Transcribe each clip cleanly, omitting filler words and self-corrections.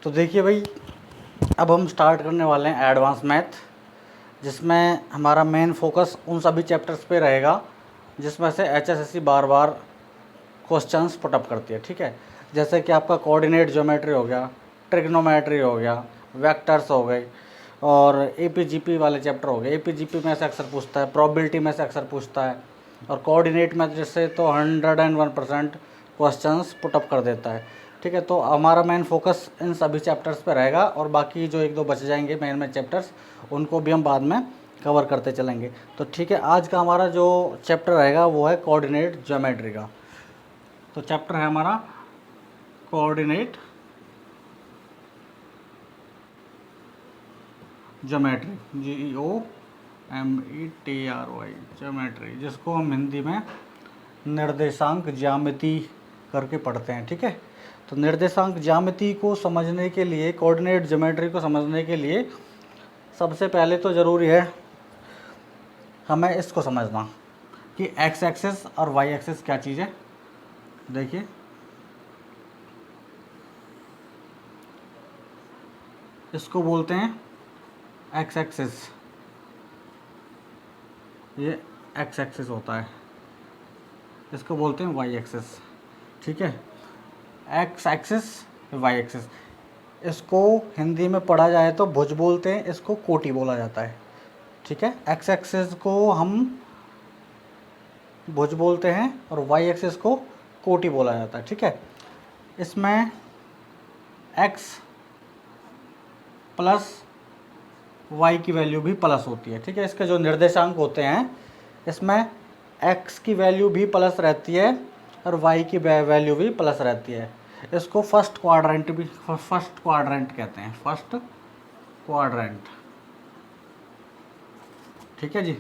तो देखिए भाई, अब हम स्टार्ट करने वाले हैं एडवांस मैथ, जिसमें हमारा मेन फोकस उन सभी चैप्टर्स पे रहेगा जिसमें से एचएसएससी बार बार क्वेश्चंस पुटअप करती है। ठीक है, जैसे कि आपका कोऑर्डिनेट ज्योमेट्री हो गया, ट्रिग्नोमेट्री हो गया, वेक्टर्स हो गए, और एपीजीपी वाले चैप्टर हो गए। एपीजीपी में से अक्सर पूछता है, प्रोबेबिलिटी में से अक्सर पूछता है, और कोऑर्डिनेट में से तो 101% क्वेश्चंस पुटअप कर देता है। ठीक है, तो हमारा मेन फोकस इन सभी चैप्टर्स पे रहेगा, और बाकी जो एक दो बच जाएंगे मेन में चैप्टर्स, उनको भी हम बाद में कवर करते चलेंगे। तो ठीक है, आज का हमारा जो चैप्टर रहेगा वो है कोऑर्डिनेट ज्योमेट्री का। तो चैप्टर है हमारा कोऑर्डिनेट ज्योमेट्री, GEOMETRY ज्योमेट्री, जिसको हम हिंदी में निर्देशांक ज्यामिति करके पढ़ते हैं। ठीक है, तो निर्देशांक ज्यामिति को समझने के लिए, कोऑर्डिनेट ज्योमेट्री को समझने के लिए सबसे पहले तो ज़रूरी है हमें इसको समझना कि एक्स एक्सिस और वाई एक्सिस क्या चीज़ है। देखिए, इसको बोलते हैं एक्स एक्सिस, ये एक्स एक्सिस होता है, इसको बोलते हैं वाई एक्सिस। ठीक है, एक्स एक्सिस, वाई एक्सिस, इसको हिंदी में पढ़ा जाए तो भुज बोलते हैं, इसको कोटि बोला जाता है। ठीक है, एक्स एक्सिस को हम भुज बोलते हैं और वाई एक्सिस को कोटि बोला जाता है। ठीक है, इसमें एक्स प्लस वाई की वैल्यू भी प्लस होती है। ठीक है, इसके जो निर्देशांक होते हैं इसमें एक्स की वैल्यू भी प्लस रहती है और वाई की वैल्यू भी प्लस रहती है। इसको फर्स्ट क्वाड्रेंट कहते हैं, फर्स्ट क्वाड्रेंट। ठीक है जी,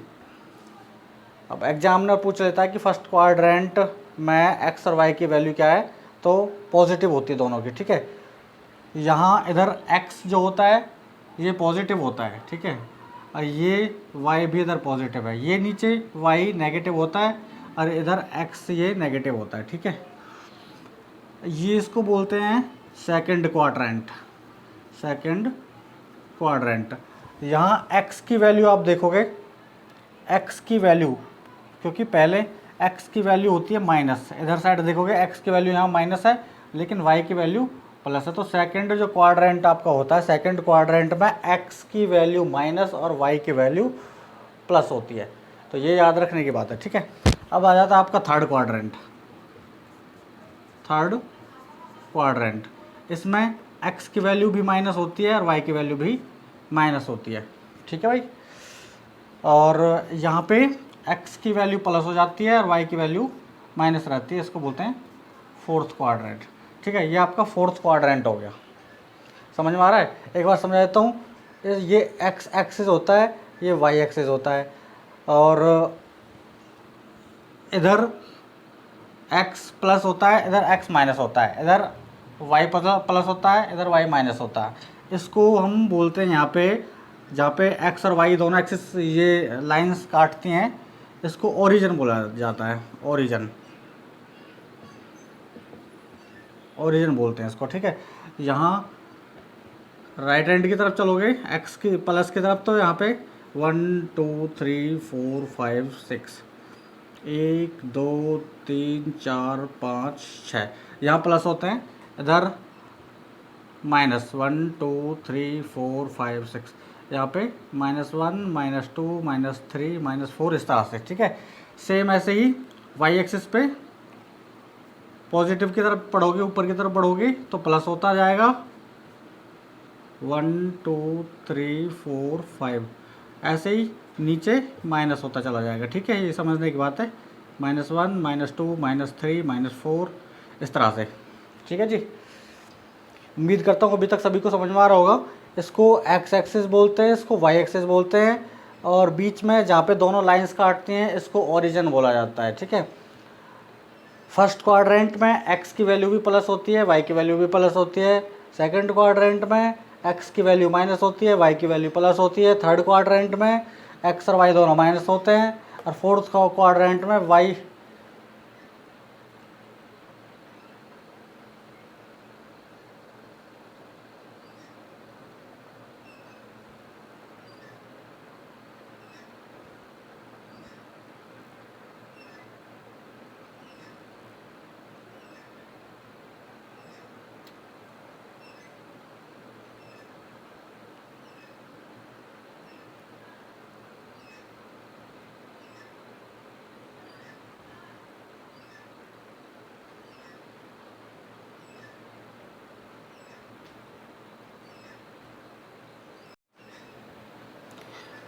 अब एग्जामिनर पूछ लेता है कि फर्स्ट क्वाड्रेंट में एक्स और वाई की वैल्यू क्या है, तो पॉजिटिव होती है दोनों की। ठीक है, यहाँ इधर एक्स जो होता है ये पॉजिटिव होता है। ठीक है, और ये वाई भी इधर पॉजिटिव है, ये नीचे वाई नेगेटिव होता है और इधर एक्स ये नेगेटिव होता है। ठीक है, ये इसको बोलते हैं सेकंड क्वाड्रेंट। सेकंड क्वाड्रेंट, यहाँ एक्स की वैल्यू आप देखोगे, एक्स की वैल्यू, क्योंकि पहले एक्स की वैल्यू होती है माइनस, इधर साइड देखोगे एक्स की वैल्यू यहाँ माइनस है लेकिन वाई की वैल्यू प्लस है। तो सेकंड जो क्वाड्रेंट आपका होता है, सेकंड क्वाड्रेंट में एक्स की वैल्यू माइनस और वाई की वैल्यू प्लस होती है। तो ये याद रखने की बात है। ठीक है, अब आ जाता है आपका थर्ड क्वाड्रेंट। थर्ड क्वाड्रेंट, इसमें एक्स की वैल्यू भी माइनस होती है और वाई की वैल्यू भी माइनस होती है। ठीक है भाई, और यहाँ पे एक्स की वैल्यू प्लस हो जाती है और वाई की वैल्यू माइनस रहती है, इसको बोलते हैं फोर्थ क्वाड्रेंट। ठीक है, ये आपका फोर्थ क्वाड्रेंट हो गया। समझ में आ रहा है? एक बार समझा देता हूँ, ये एक्स एक्सिस होता है, ये वाई एक्सिस होता है, और इधर एक्स प्लस होता है, इधर एक्स माइनस होता है, इधर वाई प्लस होता है, इधर वाई माइनस होता है। इसको हम बोलते हैं यहाँ पे, जहाँ पे एक्स और वाई दोनों एक्सिस ये लाइंस काटती हैं, इसको ओरिजिन बोला जाता है। ओरिजिन, ओरिजिन बोलते हैं इसको। ठीक है, यहाँ राइट हैंड की तरफ चलोगे एक्स की प्लस की तरफ, तो यहाँ पे 1 2 3 4 5 6, 1 2 3 4 5 6 यहाँ प्लस होते हैं, इधर माइनस 1 2 3 4 5 6, यहाँ पे -1 -2 -3 -4, इस तरह से। ठीक है, सेम ऐसे ही वाई एक्सिस पे पॉजिटिव की तरफ पढ़ोगे, ऊपर की तरफ बढ़ोगे तो प्लस होता जाएगा 1 2 3 4 5, ऐसे ही नीचे माइनस होता चला जाएगा। ठीक है, ये समझने की बात है, -1 -2 -3 -4, इस तरह से। ठीक है जी, उम्मीद करता हूँ अभी तक सभी को समझ में आ रहा होगा। इसको एक्स एक्सिस बोलते हैं, इसको वाई एक्सिस बोलते हैं, और बीच में जहाँ पे दोनों लाइंस काटती हैं इसको ओरिजिन बोला जाता है। ठीक है, फर्स्ट क्वाड्रेंट में एक्स की वैल्यू भी प्लस होती है, वाई की वैल्यू भी प्लस होती है। सेकंड क्वाड्रेंट में एक्स की वैल्यू माइनस होती है, वाई की वैल्यू प्लस होती है। थर्ड क्वाड्रेंट में एक्स और वाई दोनों माइनस होते हैं, और फोर्थ क्वाड्रेंट में वाई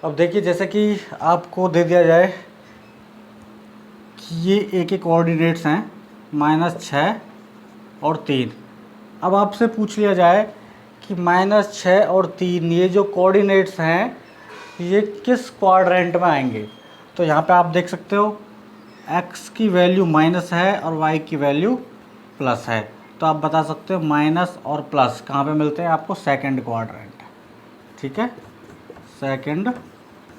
अब देखिए जैसे कि आपको दे दिया जाए कि ये ए के कोऑर्डिनेट्स हैं -6 और 3। अब आपसे पूछ लिया जाए कि -6 और 3 ये जो कोऑर्डिनेट्स हैं ये किस क्वाड्रेंट में आएंगे। तो यहाँ पे आप देख सकते हो x की वैल्यू माइनस है और y की वैल्यू प्लस है। तो आप बता सकते हो माइनस और प्लस कहाँ पे मिलते हैं आपको, सेकंड क्वाड्रेंट। ठीक है, सेकंड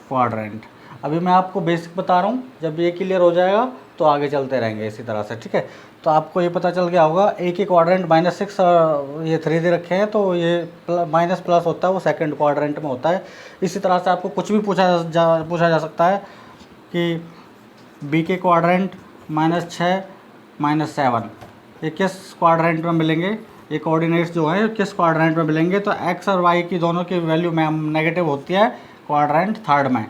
क्वाड्रेंट। अभी मैं आपको बेसिक बता रहा हूँ, जब ये क्लियर हो जाएगा तो आगे चलते रहेंगे इसी तरह से। ठीक है, तो आपको ये पता चल गया होगा ए के क्वाड्रेंट -6 ये 3 दे रखे हैं, तो ये माइनस प्लस होता है वो सेकंड क्वाड्रेंट में होता है। इसी तरह से आपको कुछ भी पूछा जा सकता है कि बी के क्वाड्रेंट -6 -7 ये किस क्वाड्रेंट में मिलेंगे, ये कोऑर्डिनेट्स जो हैं किस क्वाड्रेंट में मिलेंगे। तो एक्स और वाई की दोनों की वैल्यू नेगेटिव होती है क्वाड्रेंट थर्ड में।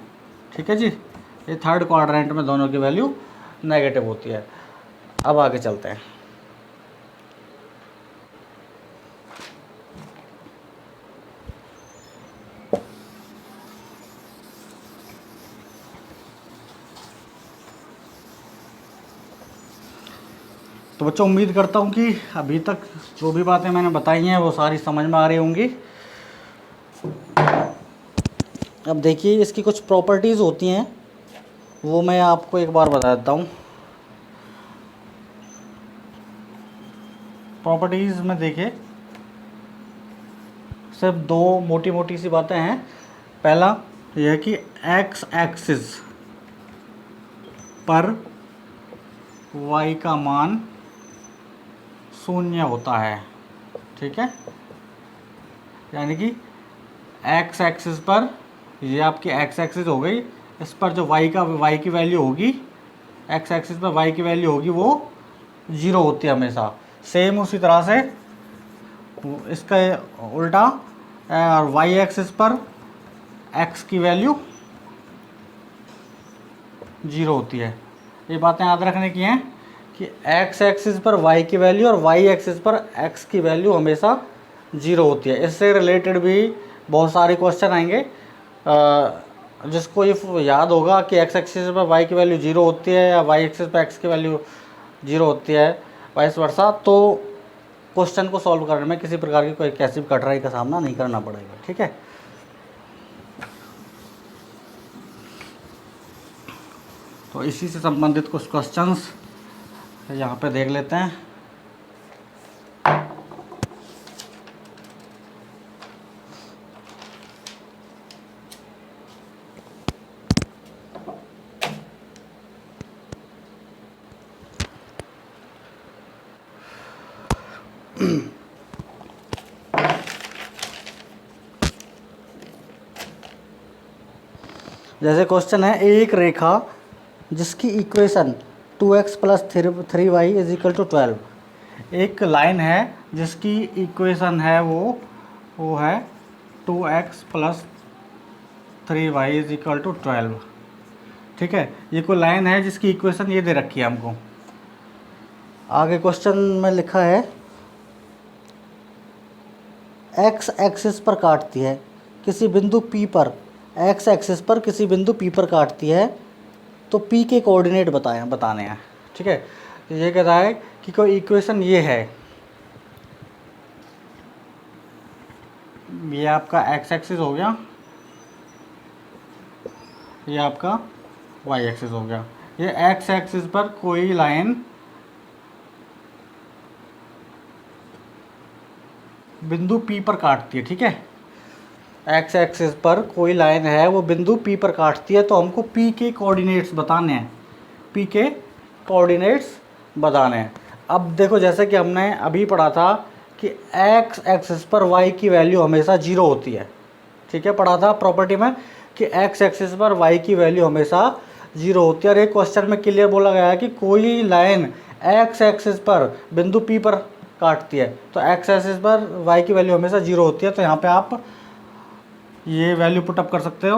ठीक है जी, ये थर्ड क्वाड्रेंट में दोनों की वैल्यू नेगेटिव होती है। अब आगे चलते हैं। तो बच्चों उम्मीद करता हूँ कि अभी तक जो भी बातें मैंने बताई हैं वो सारी समझ में आ रही होंगी। अब देखिए इसकी कुछ प्रॉपर्टीज़ होती हैं वो मैं आपको एक बार बता देता हूँ। प्रॉपर्टीज़ में देखिए सिर्फ दो मोटी मोटी सी बातें हैं। पहला यह है कि एक्स एक्सिस पर वाई का मान 0 होता है। ठीक है, यानी कि एक्स एक्सिस पर, ये आपकी एक्स एक्सिस हो गई, इस पर जो वाई की वैल्यू होगी, एक्स एक्सिस पर वाई की वैल्यू होगी वो 0 होती है हमेशा। सेम उसी तरह से इसका उल्टा और वाई एक्सिस पर एक्स की वैल्यू 0 होती है। ये बातें याद रखने की हैं कि एक्स एक्सिस पर वाई की वैल्यू और वाई एक्सिस पर एक्स की वैल्यू हमेशा 0 होती है। इससे रिलेटेड भी बहुत सारे क्वेश्चन आएंगे। जिसको ये याद होगा कि एक्स एक्सिस पर वाई की वैल्यू 0 होती है या वाई एक्सिस पर एक्स की वैल्यू 0 होती है, वाइस वर्सा, तो क्वेश्चन को सॉल्व करने में किसी प्रकार की कोई कैसी कठिनाई का सामना नहीं करना पड़ेगा। ठीक है, तो इसी से संबंधित कुछ क्वेश्चंस यहाँ पे देख लेते हैं। जैसे क्वेश्चन है, एक रेखा जिसकी इक्वेशन 2x + 3y = 12। एक लाइन है जिसकी इक्वेशन है वो है 2x + 3y = 12। ठीक है, ये कोई लाइन है जिसकी इक्वेशन ये दे रखी है हमको। आगे क्वेश्चन में लिखा है x एक्सिस पर काटती है किसी बिंदु P पर, x एक्सिस पर किसी बिंदु P पर काटती है, तो P के कोऑर्डिनेट बताने हैं। ठीक है, ये कह रहा है कि कोई इक्वेशन ये है, ये आपका x एक्सिस हो गया, ये आपका y एक्सिस हो गया। ये x एक्सिस पर कोई लाइन बिंदु P पर काटती है। ठीक है, एक्स एक्सिस पर कोई लाइन है वो बिंदु P पर काटती है, तो हमको P के कोऑर्डिनेट्स बताने हैं। P के कोऑर्डिनेट्स बताने हैं। अब देखो जैसे कि हमने अभी पढ़ा था कि एक्स एक्सिस पर y की वैल्यू हमेशा 0 होती है। ठीक है, पढ़ा था प्रॉपर्टी में कि एक्स एक्सिस पर y की वैल्यू हमेशा 0 होती है। और एक क्वेश्चन में क्लियर बोला गया है कि कोई लाइन एक्स एक्सिस पर बिंदु P पर काटती है, तो एक्स एक्सिस पर y की वैल्यू हमेशा 0 होती है। तो यहाँ पे आप ये वैल्यू पुटअप कर सकते हो।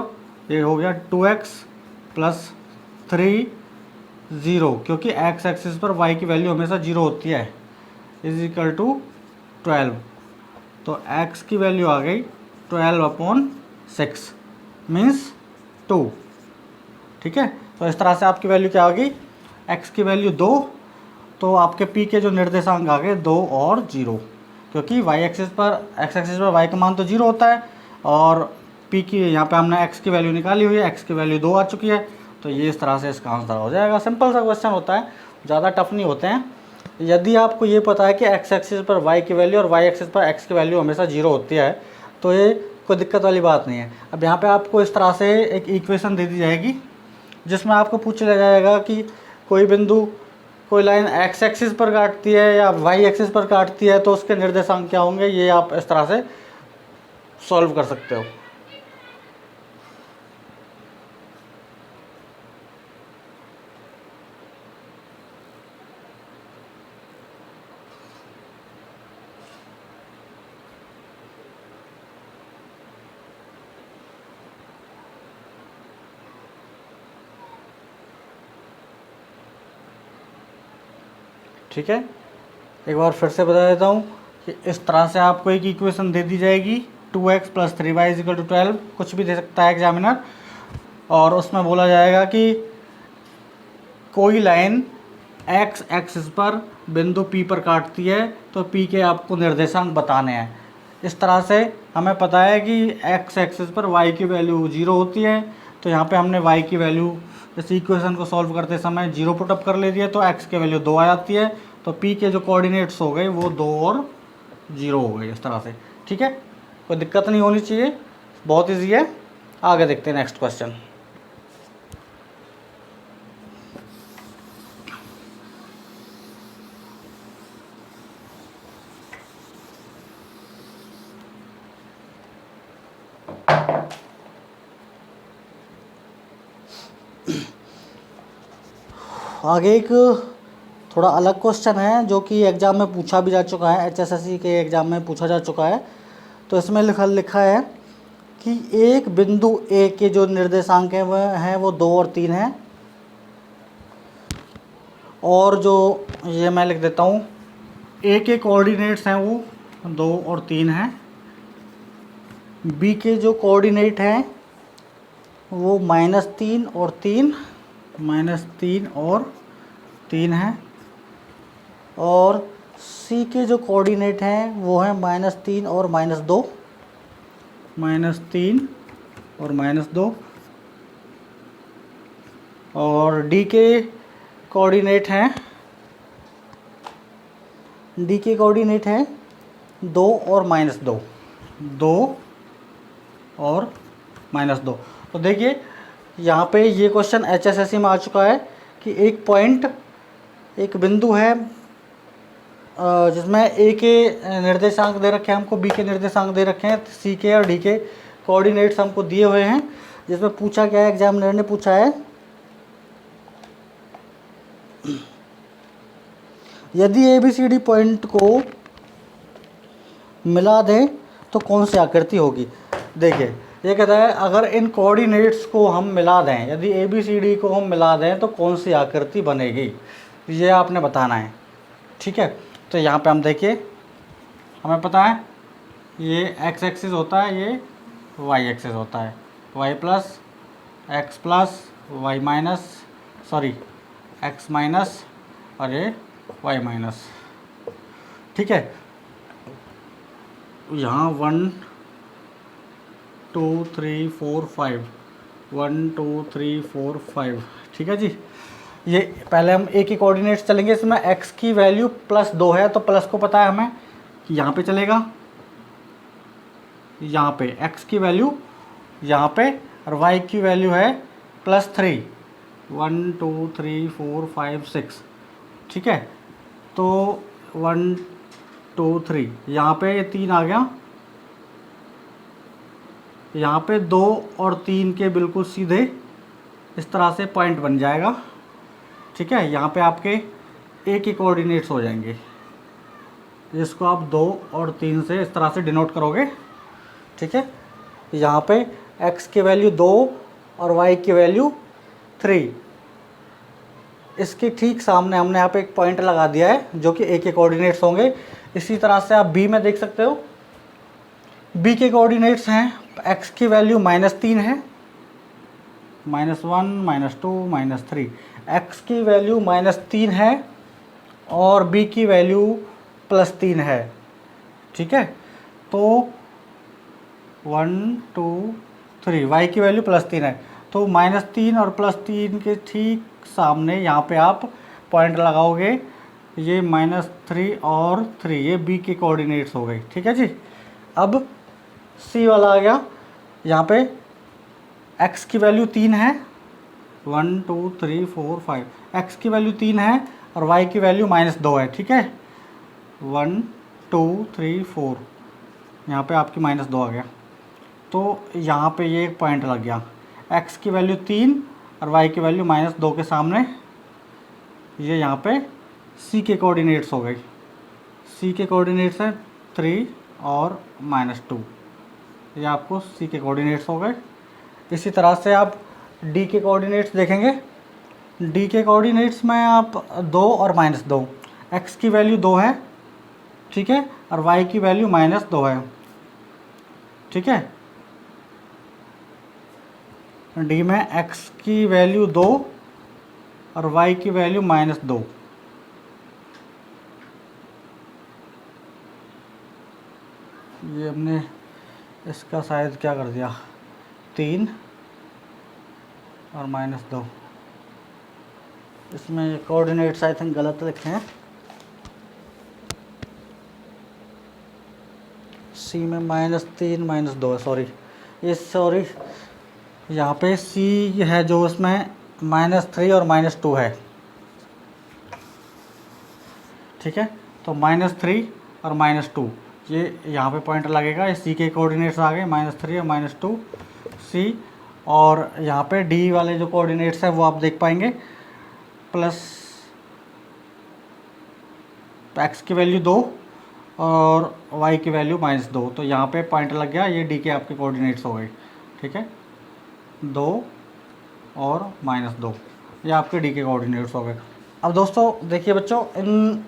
ये हो गया 2x + 3 0, क्योंकि एक्स एक्सिस पर y की वैल्यू हमेशा 0 होती है, = 12। तो x की वैल्यू आ गई 12/6 मीन्स 2, ठीक है। तो इस तरह से आपकी वैल्यू क्या आ गई, x की वैल्यू 2, तो आपके p के जो निर्देशांक आ गए 2 और 0, क्योंकि y एक्सिस पर x एक्सिस पर y का मान तो 0 होता है और p की यहाँ पे हमने x की वैल्यू निकाली हुई है, x की वैल्यू 2 आ चुकी है, तो ये इस तरह से इसका आंसर हो जाएगा। सिंपल सा क्वेश्चन होता है, ज़्यादा टफ नहीं होते हैं। यदि आपको ये पता है कि x एक्सिस पर y की वैल्यू और y एक्सिस पर x की वैल्यू हमेशा 0 होती है, तो ये कोई दिक्कत वाली बात नहीं है। अब यहाँ पे आपको इस तरह से एक इक्वेशन दे दी जाएगी जिसमें आपको पूछ लिया जाएगा कि कोई बिंदु, कोई लाइन x एक्सिस पर काटती है या y एक्सिस पर काटती है, तो उसके निर्देशांक क्या होंगे, ये आप इस तरह से सॉल्व कर सकते हो। ठीक है, एक बार फिर से बता देता हूँ कि इस तरह से आपको एक इक्वेशन दे दी जाएगी 2x + 3y = 12, कुछ भी दे सकता है एग्जामिनर, और उसमें बोला जाएगा कि कोई लाइन x एक्सिस पर बिंदु P पर काटती है, तो P के आपको निर्देशांक बताने हैं। इस तरह से हमें पता है कि x एक्सिस पर y की वैल्यू 0 होती है, तो यहाँ पे हमने y की वैल्यू इस इक्वेशन को सॉल्व करते समय 0 पुटअप कर लेती है, तो x की वैल्यू 2 आ जाती है, तो P के जो कोऑर्डिनेट्स हो गए वो 2 और 0 हो गए इस तरह से। ठीक है, कोई दिक्कत नहीं होनी चाहिए, बहुत ईजी है। आगे देखते हैं नेक्स्ट क्वेश्चन। आगे एक थोड़ा अलग क्वेश्चन है जो कि एग्ज़ाम में पूछा भी जा चुका है, HSSC के एग्ज़ाम में पूछा जा चुका है। तो इसमें लिखा है कि एक बिंदु A के जो निर्देशांक हैं वो 2 और 3 हैं, और जो ये मैं लिख देता हूँ, A के कोऑर्डिनेट्स हैं वो 2 और 3 हैं, B के जो कोऑर्डिनेट हैं वो -3 और 3, -3 और 3 हैं, और C के जो कोऑर्डिनेट हैं वो हैं -3 और -2, -3 और -2, और D के कोऑर्डिनेट हैं 2 और -2, 2 और -2। तो देखिए यहाँ पे ये क्वेश्चन HSSC में आ चुका है कि एक पॉइंट, एक बिंदु है जिसमें A के निर्देशांक दे रखे हैं हमको, B के निर्देशांक दे रखे हैं, C के और D के कोऑर्डिनेट्स हमको दिए हुए हैं, जिसमें पूछा क्या है, एग्जामिनर ने पूछा है यदि ABCD पॉइंट को मिला दें तो कौन सी आकृति होगी। देखिए ये कहता है अगर इन कोऑर्डिनेट्स को हम मिला दें, यदि ABCD को हम मिला दें तो कौन सी आकृति बनेगी, ये आपने बताना है। ठीक है, तो यहाँ पे हम देखिए, हमें पता है ये x एक्सिस होता है, ये y एक्सिस होता है, y plus X plus Y minus, sorry x minus, और ये y माइनस। ठीक है, यहाँ 1 2 3 4 5, 1 2 3 4 5। ठीक है जी, ये पहले हम A के कोऑर्डिनेट्स चलेंगे, इसमें x की वैल्यू +2 है, तो प्लस को पता है हमें कि यहाँ पे चलेगा, यहाँ पे x की वैल्यू यहाँ पे, और y की वैल्यू है +3, 1 2 3 4 5 6। ठीक है, तो 1 2 3 यहाँ पे 3 आ गया, यहाँ पे 2 और 3 के बिल्कुल सीधे इस तरह से पॉइंट बन जाएगा। ठीक है, यहाँ पे आपके A के कोऑर्डिनेट्स हो जाएंगे, जिसको आप 2 और 3 से इस तरह से डिनोट करोगे। ठीक है, यहाँ पे x की वैल्यू 2 और y की वैल्यू 3, इसके ठीक सामने हमने यहाँ पे एक पॉइंट लगा दिया है जो कि A के कोऑर्डिनेट्स होंगे। इसी तरह से आप B में देख सकते हो, B के कोऑर्डिनेट्स हैं, x की वैल्यू -3 है, -1 -2 -3। x की वैल्यू -3 है और b की वैल्यू +3 है, ठीक है। तो 1 2 3, y की वैल्यू +3 है, तो -3 और +3 के ठीक सामने यहाँ पे आप पॉइंट लगाओगे। ये -3 और 3 ये b के कोऑर्डिनेट्स हो गए, ठीक है जी। अब c वाला आ गया। यहाँ पे x की वैल्यू 3 है, 1 2 3 4 5, x की वैल्यू 3 है और y की वैल्यू -2 है, ठीक है। 1 2 3 4, यहाँ पे आपकी -2 आ गया। तो यहाँ पे ये एक पॉइंट लग गया। x की वैल्यू 3 और y की वैल्यू -2 के सामने ये यहाँ पे c के कोऑर्डिनेट्स हो गए। c के कोऑर्डिनेट्स हैं 3 और -2, ये आपको c के कोऑर्डिनेट्स हो गए। इसी तरह से आप d के कोऑर्डिनेट्स देखेंगे। d के कोऑर्डिनेट्स में आप 2 और -2, x की वैल्यू 2 है, ठीक है, और y की वैल्यू -2 है, ठीक है। d में x की वैल्यू 2 और y की वैल्यू -2। ये हमने इसका शायद क्या कर दिया, 3 और -2। इसमें कोऑर्डिनेट्स आई थिंक गलत लिखे हैं। सी में -3 -2 है, सॉरी यहाँ पे सी है जो उसमें -3 और -2 है, ठीक है। तो -3 और -2 ये यहाँ पे पॉइंट लगेगा। ये सी के कोऑर्डिनेट्स आ गए, -3 और -2 सी। और यहाँ पे डी वाले जो कोऑर्डिनेट्स है वो आप देख पाएंगे, प्लस एक्स की वैल्यू 2 और वाई की वैल्यू -2। तो यहाँ पे पॉइंट लग गया, ये डी के आपके कोऑर्डिनेट्स हो गए, ठीक है। 2 और -2 ये आपके डी के कोऑर्डिनेट्स हो गए। अब दोस्तों देखिए बच्चों, इन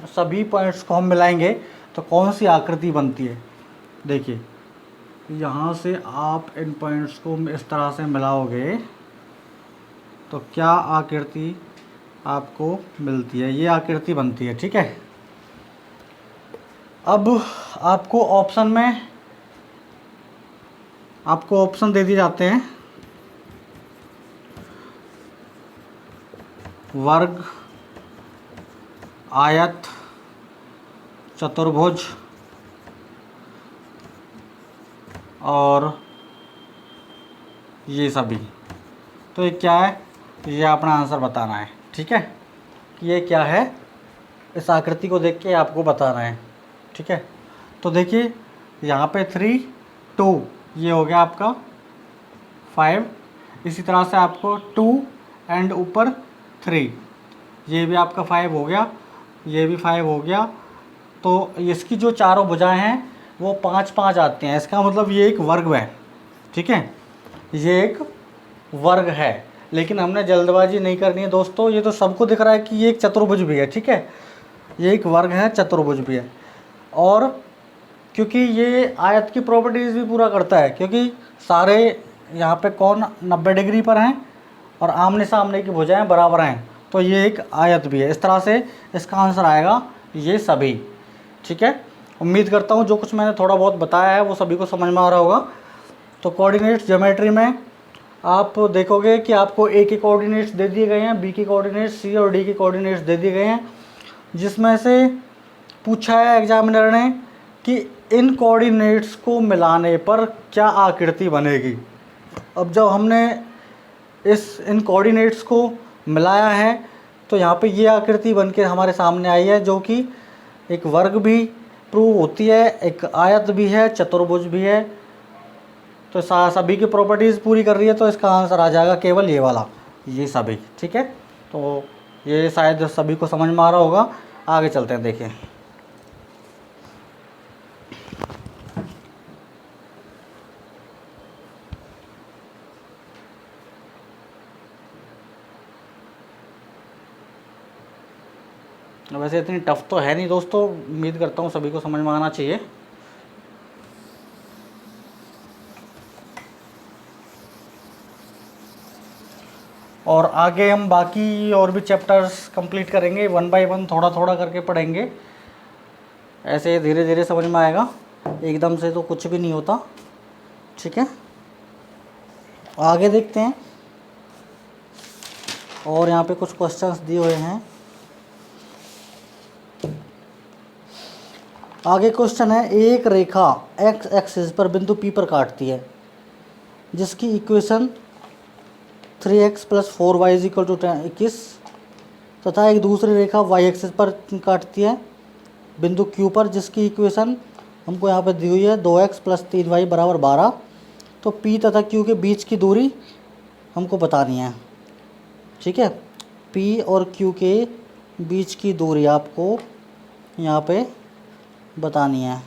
सभी पॉइंट्स को हम मिलाएंगे तो कौन सी आकृति बनती है। देखिए यहाँ से आप इन पॉइंट्स को इस तरह से मिलाओगे तो क्या आकृति आपको मिलती है, ये आकृति बनती है, ठीक है। अब आपको ऑप्शन दे दिए जाते हैं, वर्ग, आयत, चतुर्भुज और ये सभी। तो ये क्या है, ये अपना आंसर बताना है, ठीक है। ये क्या है, इस आकृति को देख के आपको बताना है, ठीक है। तो देखिए यहाँ पे 3 2 ये हो गया आपका 5। इसी तरह से आपको 2 एंड ऊपर 3 ये भी आपका 5 हो गया, ये भी 5 हो गया। तो इसकी जो चारों भुजाएं हैं वो 5 5 आती हैं। इसका मतलब ये एक वर्ग है, ठीक है, ये एक वर्ग है। लेकिन हमने जल्दबाजी नहीं करनी है दोस्तों, ये तो सबको दिख रहा है कि ये एक चतुर्भुज भी है, ठीक है। ये एक वर्ग है, चतुर्भुज भी है। और क्योंकि ये आयत की प्रॉपर्टीज़ भी पूरा करता है, क्योंकि सारे यहाँ पे कोण 90 डिग्री पर हैं और आमने सामने की भुजाएं बराबर हैं, तो ये एक आयत भी है। इस तरह से इसका आंसर आएगा ये सभी, ठीक है। उम्मीद करता हूँ जो कुछ मैंने थोड़ा बहुत बताया है वो सभी को समझ में आ रहा होगा। तो कोऑर्डिनेट्स ज्योमेट्री में आप देखोगे कि आपको ए के कोऑर्डिनेट्स दे दिए गए हैं, बी के कोऑर्डिनेट्स, सी और डी के कोऑर्डिनेट्स दे दिए गए हैं, जिसमें से पूछा है एग्जामिनर ने कि इन कोऑर्डिनेट्स को मिलाने पर क्या आकृति बनेगी। अब जब हमने इन कोऑर्डिनेट्स को मिलाया है तो यहाँ पे ये आकृति बनके हमारे सामने आई है, जो कि एक वर्ग भी प्रूव होती है, एक आयत भी है, चतुर्भुज भी है। तो सभी की प्रॉपर्टीज़ पूरी कर रही है, तो इसका आंसर आ जाएगा केवल ये वाला, ये सभी, ठीक है। तो ये शायद सभी को समझ में आ रहा होगा। आगे चलते हैं, देखिए वैसे इतनी टफ तो है नहीं दोस्तों, उम्मीद करता हूँ सभी को समझ में आना चाहिए। और आगे हम बाकी और भी चैप्टर्स कंप्लीट करेंगे, 1 बाय 1 थोड़ा थोड़ा करके पढ़ेंगे। ऐसे धीरे धीरे समझ में आएगा, एकदम से तो कुछ भी नहीं होता। ठीक है, आगे देखते हैं। और यहाँ पे कुछ क्वेश्चंस दिए हुए हैं। आगे क्वेश्चन है, एक रेखा एक्स एक्सिस पर बिंदु P पर काटती है जिसकी इक्वेशन 3x + 4y = 21 तथा एक दूसरी रेखा y एक्सिस पर काटती है बिंदु Q पर जिसकी इक्वेशन हमको यहाँ पे दी हुई है 2x + 3y = 12। तो P तथा Q के बीच की दूरी हमको बतानी है। ठीक है, P और Q के बीच की दूरी आपको यहाँ पे बतानी है।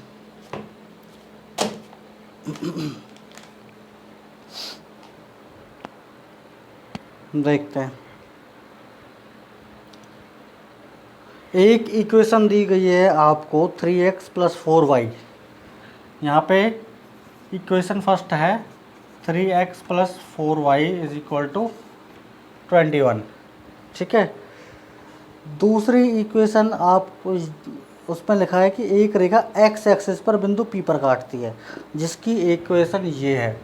देखते हैं, एक इक्वेशन दी गई है आपको 3x + 4y। यहाँ पे इक्वेशन फर्स्ट है 3x + 4y = 21। ठीक है, दूसरी इक्वेशन आपको उसमें लिखा है कि एक रेखा x एक्सिस पर बिंदु P पर काटती है जिसकी इक्वेशन ये है।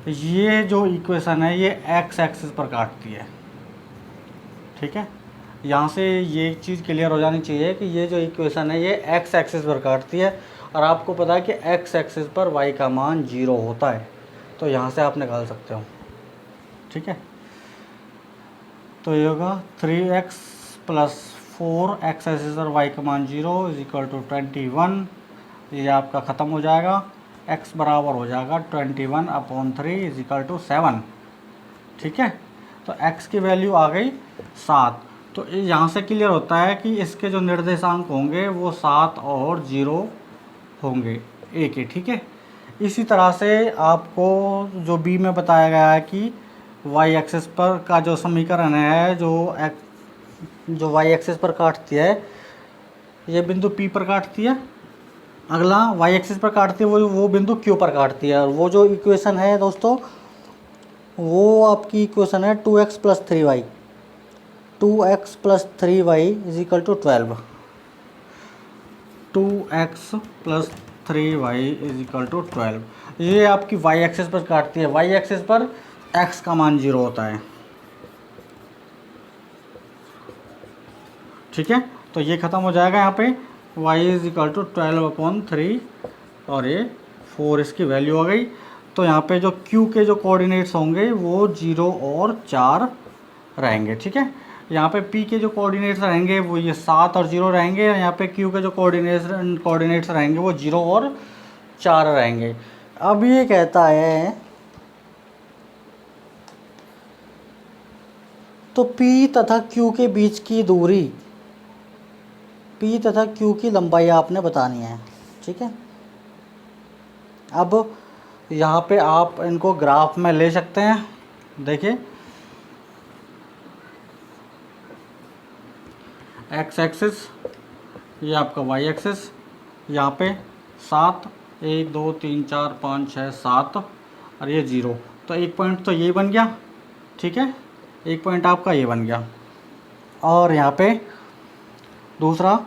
ये जो इक्वेशन है ये x एक्सिस पर काटती है। ठीक है, यहाँ से ये चीज़ क्लियर हो जानी चाहिए कि ये जो इक्वेशन है ये x एक्सिस पर काटती है और आपको पता है कि x एक्सिस पर y का मान 0 होता है, तो यहाँ से आप निकाल सकते हो। ठीक है, तो ये होगा 3x + 4 x एक्सिस पर y का मान 0 = 21। ये आपका ख़त्म हो जाएगा, x बराबर हो जाएगा 21/3 = 7। ठीक है, तो x की वैल्यू आ गई 7। तो यहाँ से क्लियर होता है कि इसके जो निर्देशांक होंगे वो 7 और 0 होंगे, एक ही। ठीक है, इसी तरह से आपको जो बी में बताया गया है कि y एक्सिस पर का जो समीकरण है जो y एक्सिस पर काटती है, ये बिंदु P पर काटती है। अगला y एक्सिस पर काटती है वो बिंदु Q पर काटती है। और वो जो इक्वेशन है दोस्तों, वो आपकी इक्वेशन है 2x + 3y 2x + 3y = 12। 2x + 3y = 12। ये आपकी y एक्सिस पर काटती है। y एक्सिस पर x का मान 0 होता है। ठीक है, तो ये ख़त्म हो जाएगा यहाँ पे y = 12/3 और ये 4 इसकी वैल्यू आ गई। तो यहाँ पे जो q के जो कोऑर्डिनेट्स होंगे वो 0 और 4 रहेंगे। ठीक है, यहाँ पे p के जो कोऑर्डिनेट्स रहेंगे वो ये 7 और 0 रहेंगे। यहाँ पे q के जो कोऑर्डिनेट्स रहेंगे वो 0 और 4 रहेंगे। अब ये कहता है तो p तथा q के बीच की दूरी, p तथा q की लंबाई आपने बतानी है। ठीक है, अब यहाँ पे आप इनको ग्राफ में ले सकते हैं। देखिए, x एक्सिस, ये आपका y एक्सिस, यहाँ पे 7 1 2 3 4 5 6 7 और ये 0। तो एक पॉइंट तो ये बन गया। ठीक है, एक पॉइंट आपका ये बन गया। और यहाँ पे दूसरा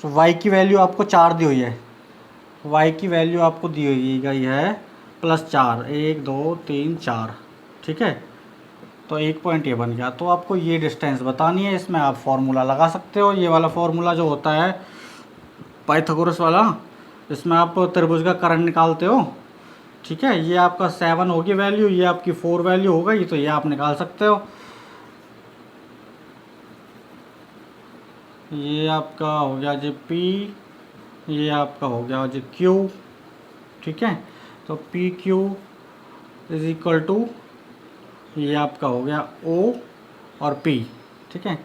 y की वैल्यू आपको 4 दी हुई है। y की वैल्यू आपको दी हुई गई है +4 1 2 3 4। ठीक है, तो एक पॉइंट ये बन गया। तो आपको ये डिस्टेंस बतानी है। इसमें आप फॉर्मूला लगा सकते हो। ये वाला फॉर्मूला जो होता है पाइथागोरस वाला, इसमें आप त्रिभुज का कर्ण निकालते हो। ठीक है, ये आपका 7 होगी वैल्यू, ये आपकी 4 वैल्यू हो गई, तो ये आप निकाल सकते हो। ये आपका हो गया जी P, ये आपका हो गया जी Q। ठीक है, तो PQ = ये आपका हो गया O और P। ठीक है,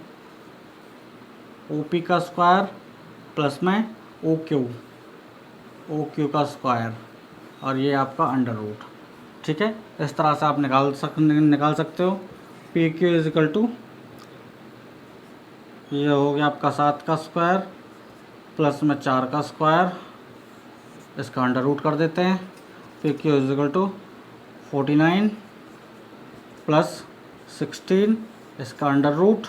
OP का स्क्वायर प्लस में OQ का स्क्वायर और ये आपका √। ठीक है, इस तरह से आप निकाल सकते हो। PQ = ये हो गया आपका 7 का स्क्वायर प्लस में 4 का स्क्वायर, इसका √कर देते हैं। PQ = 49 प्लस 16 इसका अंडर रूट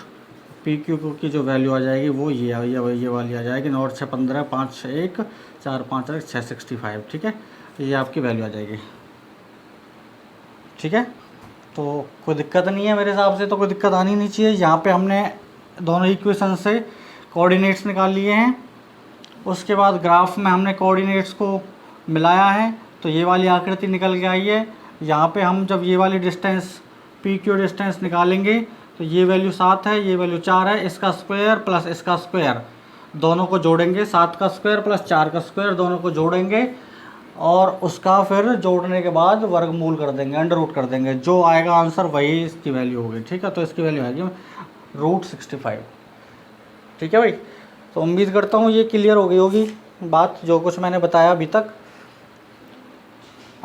पी क्यू की जो वैल्यू आ जाएगी वो ये वाली आ जाएगी 9 6 15 5 6 1 4 5 1 6 65। ठीक है, ये आपकी वैल्यू आ जाएगी। ठीक है, तो कोई दिक्कत नहीं है, मेरे हिसाब से तो कोई दिक्कत आनी नहीं चाहिए। यहाँ पे हमने दोनों इक्वेशन से कोऑर्डिनेट्स निकाल लिए हैं। उसके बाद ग्राफ में हमने कोऑर्डिनेट्स को मिलाया है तो ये वाली आकृति निकल के आई है। यहाँ पे हम जब ये वाली डिस्टेंस पी क्यू डिस्टेंस निकालेंगे तो ये वैल्यू 7 है, ये वैल्यू 4 है, इसका स्क्वायर प्लस इसका स्क्वायर दोनों को जोड़ेंगे, 7 का स्क्वायर प्लस 4 का स्क्वायर दोनों को जोड़ेंगे और उसका फिर जोड़ने के बाद वर्गमूल कर देंगे, अंडर रूट कर देंगे, जो आएगा आंसर वही इसकी वैल्यू होगी। ठीक है, तो इसकी वैल्यू आएगी √65। ठीक है भाई, तो उम्मीद करता हूँ ये क्लियर हो गई होगी बात जो कुछ मैंने बताया अभी तक।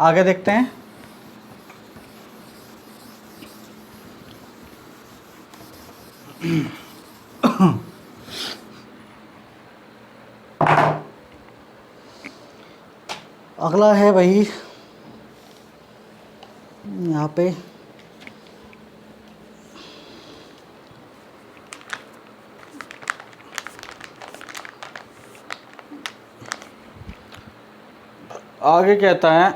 आगे देखते हैं। अगला है भाई यहाँ पे आगे कहता है,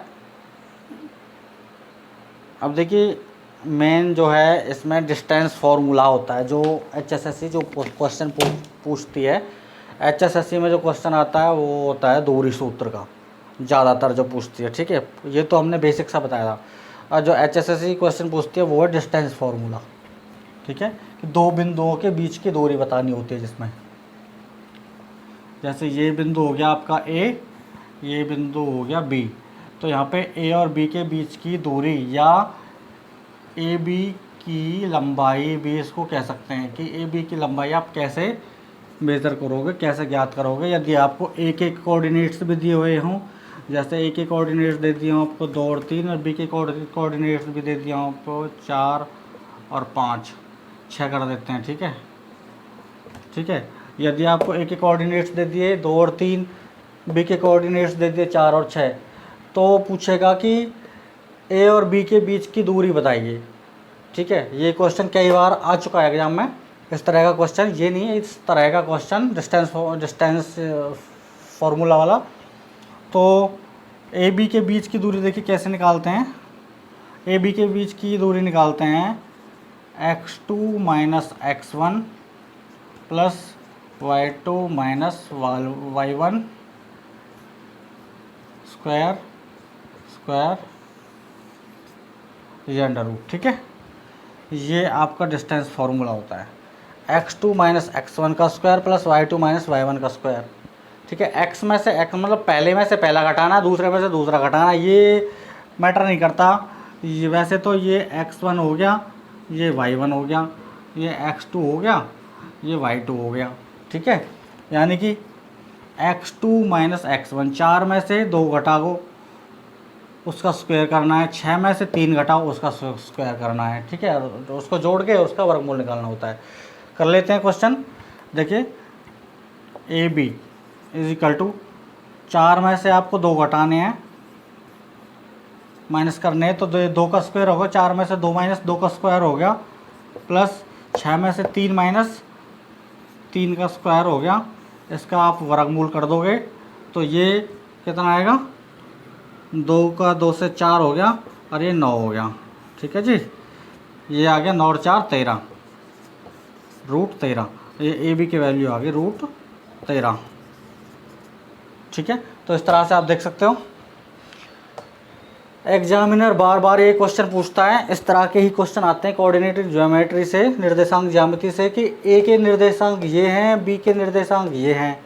अब देखिए मेन जो है इसमें डिस्टेंस फार्मूला होता है जो HSSC जो क्वेश्चन पूछती है। HSSC में जो क्वेश्चन आता है वो होता है दूरी सूत्र का, ज़्यादातर जो पूछती है। ठीक है, ये तो हमने बेसिक सा बताया था। और जो HSSC क्वेश्चन पूछती है वो है डिस्टेंस फार्मूला। ठीक है, कि दो बिंदुओं के बीच की दूरी बतानी होती है, जिसमें जैसे ये बिंदु हो गया आपका A, ये बिंदु हो गया B, तो यहाँ पे A और B के बीच की दूरी या AB की लंबाई भी इसको कह सकते हैं कि AB की लंबाई आप कैसे मेज़र करोगे, कैसे ज्ञात करोगे। यदि आपको A के कोऑर्डिनेट्स भी दिए हुए हों, जैसे A के कोऑर्डिनेट्स दे दिए हों आपको 2 और 3 और B के कोऑर्डिनेट्स भी दे दिए हों आपको 4 और 5, 6 कर देते हैं। ठीक है, ठीक है, यदि आपको A के कोऑर्डिनेट्स दे दिए 2 और 3, B के कोऑर्डिनेट्स दे दिए 4 और 6, तो पूछेगा कि A और B के बीच की दूरी बताइए। ठीक है, ये क्वेश्चन कई बार आ चुका है एग्जाम में, इस तरह का क्वेश्चन, ये नहीं है, इस तरह का क्वेश्चन डिस्टेंस फार्मूला वाला। तो ए बी के बीच की दूरी देखिए कैसे निकालते हैं। ए बी के बीच की दूरी निकालते हैं x2 minus x1 plus y2 minus y1 square ये अंडर रूट। ठीक है, ये आपका डिस्टेंस फार्मूला होता है, x2 माइनस x1 का square plus y2 minus y1 का स्क्वायर। ठीक है, x में से x मतलब पहले में से पहला घटाना, दूसरे में से दूसरा घटाना, ये मैटर नहीं करता। ये वैसे तो ये x1 हो गया, ये y1 हो गया, ये x2 हो गया, ये y2 हो गया। ठीक है, यानी कि x2 माइनस x1, 4 में से 2 घटाओ उसका स्क्वायर करना है, 6 में से 3 घटाओ उसका स्क्वायर करना है। ठीक है, तो उसको जोड़ के उसका वर्गमूल निकालना होता है। कर लेते हैं क्वेश्चन। देखिए A B is equal to 4 में से आपको 2 घटाने हैं, माइनस करने हैं, तो 2 का स्क्वायर होगा, 4 में से 2 माइनस 2 का स्क्वायर हो गया, प्लस 6 में से 3 माइनस 3 का स्क्वायर हो गया। इसका आप वर्गमूल कर दोगे तो ये कितना आएगा, 2 का 2 से 4 हो गया और ये 9 हो गया। ठीक है जी, ये आ गया 9 और 4 13, √13। ये ए बी की वैल्यू आ गई √13। ठीक है, तो इस तरह से आप देख सकते हो एग्जामिनर बार बार ये क्वेश्चन पूछता है। इस तरह के ही क्वेश्चन आते हैं कोऑर्डिनेटेड ज्योमेट्री से, निर्देशांक ज्यामिति से, कि ए के निर्देशांक ये हैं, बी के निर्देशांक ये हैं।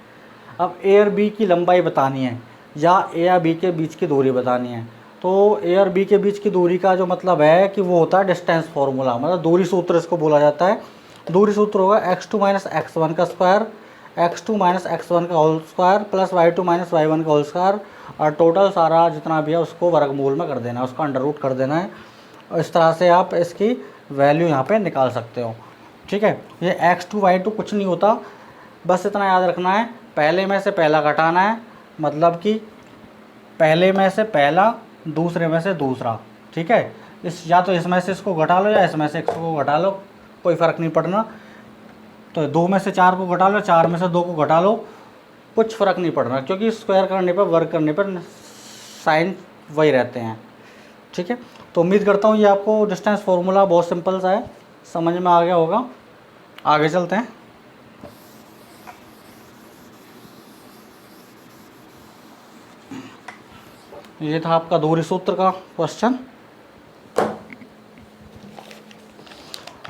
अब ए और बी की लंबाई बतानी है या ए या बी के बीच की दूरी बतानी है। तो ए और बी के बीच की दूरी का जो मतलब है कि वो होता है डिस्टेंस फार्मूला, मतलब दूरी सूत्र इसको बोला जाता है। दूरी सूत्र होगा x2 माइनस x1 का स्क्वायर, x2 माइनस x1 का whole square plus y2 minus y1 का होल स्क्वायर, और टोटल सारा जितना भी है उसको वर्गमूल में कर देना है, उसका अंडर रूट कर देना है। और इस तरह से आप इसकी वैल्यू यहाँ पे निकाल सकते हो। ठीक है, ये x2 y2 कुछ नहीं होता, बस इतना याद रखना है, पहले में से पहला घटाना है, मतलब कि पहले में से पहला दूसरे में से दूसरा। ठीक है, इस या तो इसमें से इसको घटा लो या इसमें से इसको घटा लो, कोई फ़र्क नहीं पड़ना। तो 2 में से 4 को घटा लो, 4 में से 2 को घटा लो, कुछ फ़र्क नहीं पड़ रहा, क्योंकि स्क्वायर करने पर, वर्क करने पर साइन वही रहते हैं। ठीक है, तो उम्मीद करता हूँ ये आपको डिस्टेंस फार्मूला बहुत सिंपल सा है, समझ में आ गया होगा। आगे चलते हैं। ये था आपका दूरी सूत्र का क्वेश्चन।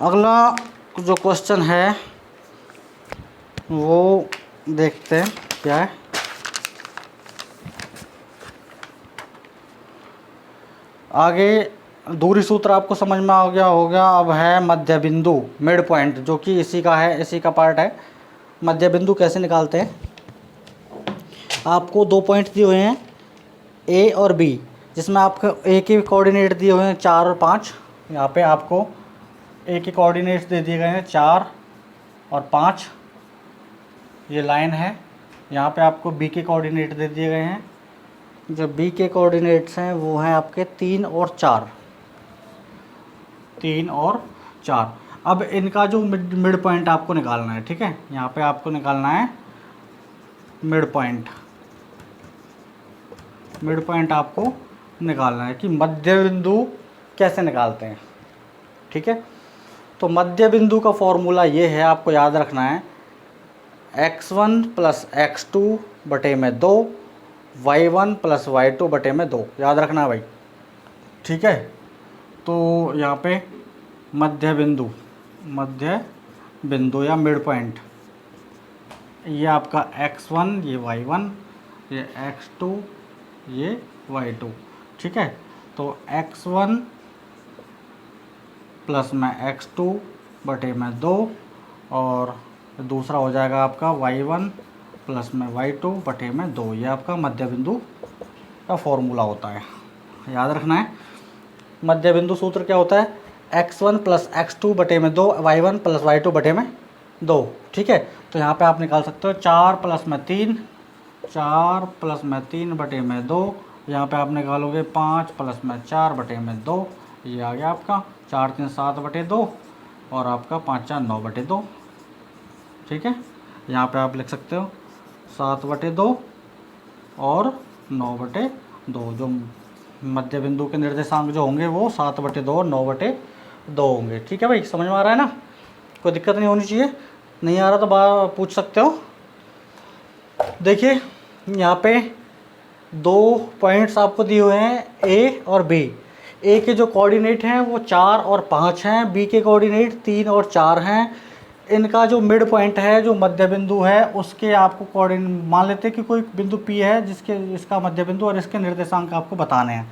अगला जो क्वेश्चन है वो देखते हैं क्या है। आगे दूरी सूत्र आपको समझ में आ गया होगा। अब है मध्य बिंदु, मिड पॉइंट, जो कि इसी का है, इसी का पार्ट है। मध्य बिंदु कैसे निकालते हैं? आपको 2 पॉइंट दिए हुए हैं ए और बी, जिसमें आपको ए के कोऑर्डिनेट दिए हुए हैं 4 और 5। यहाँ पे आपको ए के कोऑर्डिनेट्स दे दिए गए हैं 4 और 5, ये लाइन है। यहाँ पे आपको बी के कोऑर्डिनेट दे दिए गए हैं, जो बी के कोऑर्डिनेट्स हैं वो हैं आपके 3 और 4, 3 और 4। अब इनका जो मिड पॉइंट आपको निकालना है, ठीक है, यहाँ पे आपको निकालना है मिड पॉइंट। मिड पॉइंट आपको निकालना है कि मध्य बिंदु कैसे निकालते हैं। ठीक है, तो मध्य बिंदु का फॉर्मूला ये है, आपको याद रखना है, x1 + x2 बटे में 2, y1 + y2 बटे में 2, याद रखना है भाई। ठीक है, तो यहाँ पे मध्य बिंदु या मिड पॉइंट, ये आपका x1, ये y1, ये x2, ये y2। ठीक है, तो x1 प्लस में x2 बटे में 2, और दूसरा हो जाएगा आपका y1 प्लस में y2 बटे में 2। ये आपका मध्य बिंदु का फॉर्मूला होता है, याद रखना है। मध्य बिंदु सूत्र क्या होता है? x1 + x2 बटे में 2, y1 + y2 बटे में 2। ठीक है, तो यहाँ पे आप निकाल सकते हो 4 + में 3, 4 + में 3 बटे में 2। यहाँ पे आप निकालोगे 5 + में 4 बटे में 2, ये आ गया आपका 4 3 7 बटे 2, और आपका 5 4 9 बटे 2। ठीक है, यहाँ पे आप लिख सकते हो 7 बटे 2 और 9 बटे 2। जो मध्य बिंदु के निर्देशांक जो होंगे वो 7 बटे 2 और 9 बटे 2 होंगे। ठीक है भाई, समझ में आ रहा है ना? कोई दिक्कत नहीं होनी चाहिए। नहीं आ रहा तो पूछ सकते हो। देखिए यहाँ पे 2 पॉइंट्स आपको दिए हुए हैं ए और बी। ए के जो कोऑर्डिनेट हैं वो 4 और 5 हैं, बी के कोऑर्डिनेट 3 और 4 हैं। इनका जो मिड पॉइंट है, जो मध्य बिंदु है, उसके आपको कोऑर्डिनेट मान लेते हैं कि कोई बिंदु पी है जिसके इसका मध्य बिंदु, और इसके निर्देशांक आपको बताने हैं।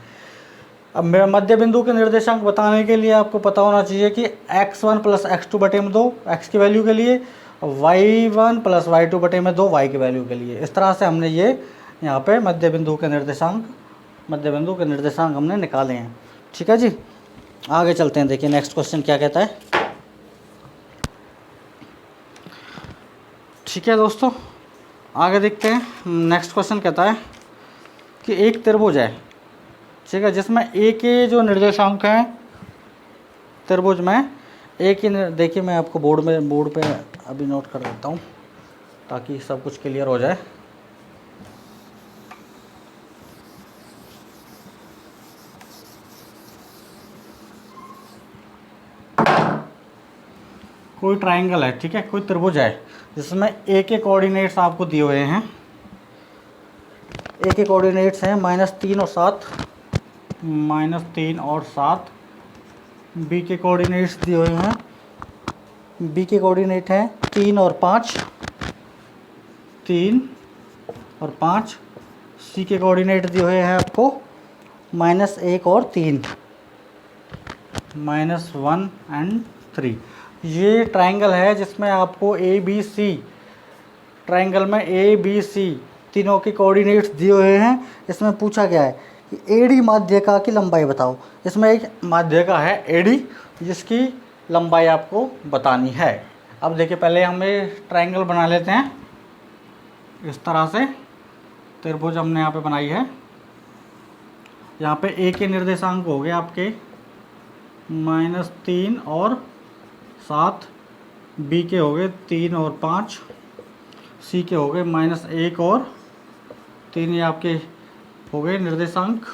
अब मध्य बिंदु के निर्देशांक बताने के लिए आपको पता होना चाहिए कि x1 + x2 बटे में 2 x की वैल्यू के लिए, y1 + y2 बटे में 2 y की वैल्यू के लिए। इस तरह से हमने ये यहाँ पे मध्य बिंदु के निर्देशांक हमने निकाले हैं। ठीक है जी, आगे चलते हैं। देखिए नेक्स्ट क्वेश्चन क्या कहता है। ठीक है दोस्तों, आगे देखते हैं। नेक्स्ट क्वेश्चन कहता है कि एक त्रिभुज है, ठीक है, जिसमें ए के जो निर्देशांक हैं, त्रिभुज में ए की, देखिए मैं आपको बोर्ड पे अभी नोट कर देता हूँ ताकि सब कुछ क्लियर हो जाए। कोई ट्रायंगल है, ठीक है, कोई त्रिभुज है जिसमें ए के कोऑर्डिनेट्स आपको दिए हुए हैं। ए के कोऑर्डिनेट्स हैं -3 और 7, -3 और 7। बी के कोऑर्डिनेट्स दिए हुए हैं, बी के कोऑर्डिनेट हैं 3 और 5, 3 और 5। सी के कोऑर्डिनेट दिए हुए हैं आपको -1 और 3, -1 और 3। ये ट्रायंगल है जिसमें आपको ए बी सी, ट्रायंगल में ए बी सी तीनों के कोऑर्डिनेट्स दिए हुए हैं। इसमें पूछा गया है कि एडी माध्यिका की लंबाई बताओ। इसमें एक माध्यिका है एडी, जिसकी लंबाई आपको बतानी है। अब देखिए पहले हमें ट्रायंगल बना लेते हैं। इस तरह से त्रिभुज हमने यहाँ पे बनाई है। यहाँ पे ए के निर्देशांक हो गए आपके -3 और 7, बी के हो गए 3 और 5, सी के हो गए -1 और 3, ये आपके हो गए निर्देशांक।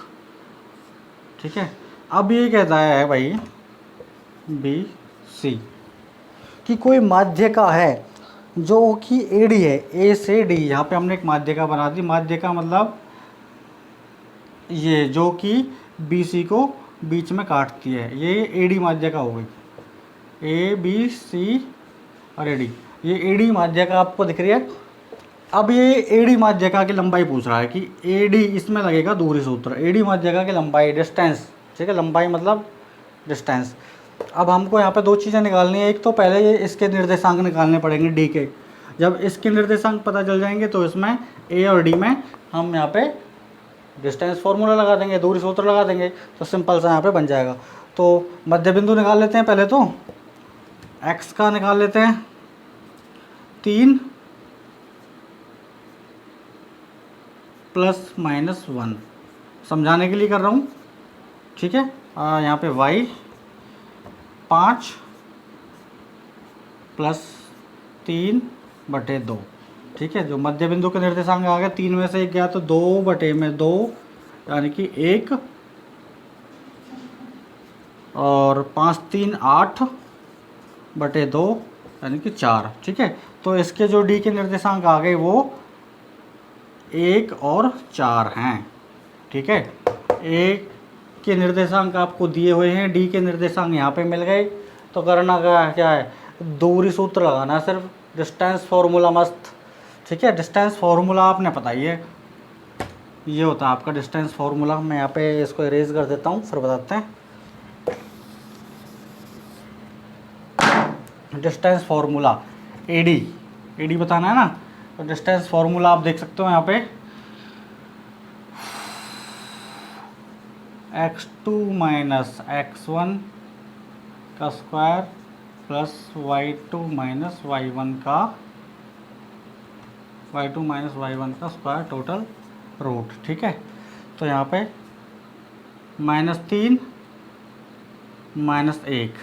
ठीक है, अब ये कहता है भाई बी सी कि कोई माध्यिका है जो कि एडी है, ए से डी। यहाँ पे हमने एक माध्यिका बना दी। माध्यिका मतलब ये जो कि बी सी को बीच में काटती है, ये एडी माध्यिका हो गई। ए बी सी और एडी, ये एडी माध्यिका आपको दिख रही है। अब ये एडी माध्यिका की लंबाई पूछ रहा है कि एडी, इसमें लगेगा दूरी सूत्र, एडी माध्यिका की लंबाई, डिस्टेंस। ठीक है, लंबाई मतलब डिस्टेंस। अब हमको यहाँ पे दो चीज़ें निकालनी है। एक तो पहले ये इसके निर्देशांक निकालने पड़ेंगे डी के। जब इसके निर्देशांक पता चल जाएंगे तो इसमें ए और डी में हम यहाँ पे डिस्टेंस फार्मूला लगा देंगे, दूरी सूत्र लगा देंगे, तो सिंपल सा यहाँ पे बन जाएगा। तो मध्य बिंदु निकाल लेते हैं पहले। तो एक्स का निकाल लेते हैं 3 ± 1, समझाने के लिए कर रहा हूँ। ठीक है, यहाँ पे y 5 + 3/2। ठीक है, जो मध्य बिंदु के निर्देशांक आ गया 3 में से 1 गया तो 2/2 यानी कि 1, और 5 3 8/2 यानी कि 4। ठीक है, तो इसके जो डी के निर्देशांक आ गए वो 1 और 4 हैं। ठीक है, ए के निर्देशांक आपको दिए हुए हैं, डी के निर्देशांक यहाँ पे मिल गए। तो करना क्या है, दूरी सूत्र लगाना है सिर्फ, डिस्टेंस फार्मूला मस्त। ठीक है, डिस्टेंस फार्मूला आपने पता ही है, ये होता है आपका डिस्टेंस फार्मूला। मैं यहाँ पे इसको इरेज कर देता हूँ, फिर बताते हैं। डिस्टेंस फार्मूला एडी, एडी बताना है ना, तो डिस्टेंस फार्मूला आप देख सकते हो यहाँ पे x2 - x1 का स्क्वायर प्लस y2 - y1 का स्क्वायर टोटल रूट। ठीक है, तो यहाँ पे -3 - 1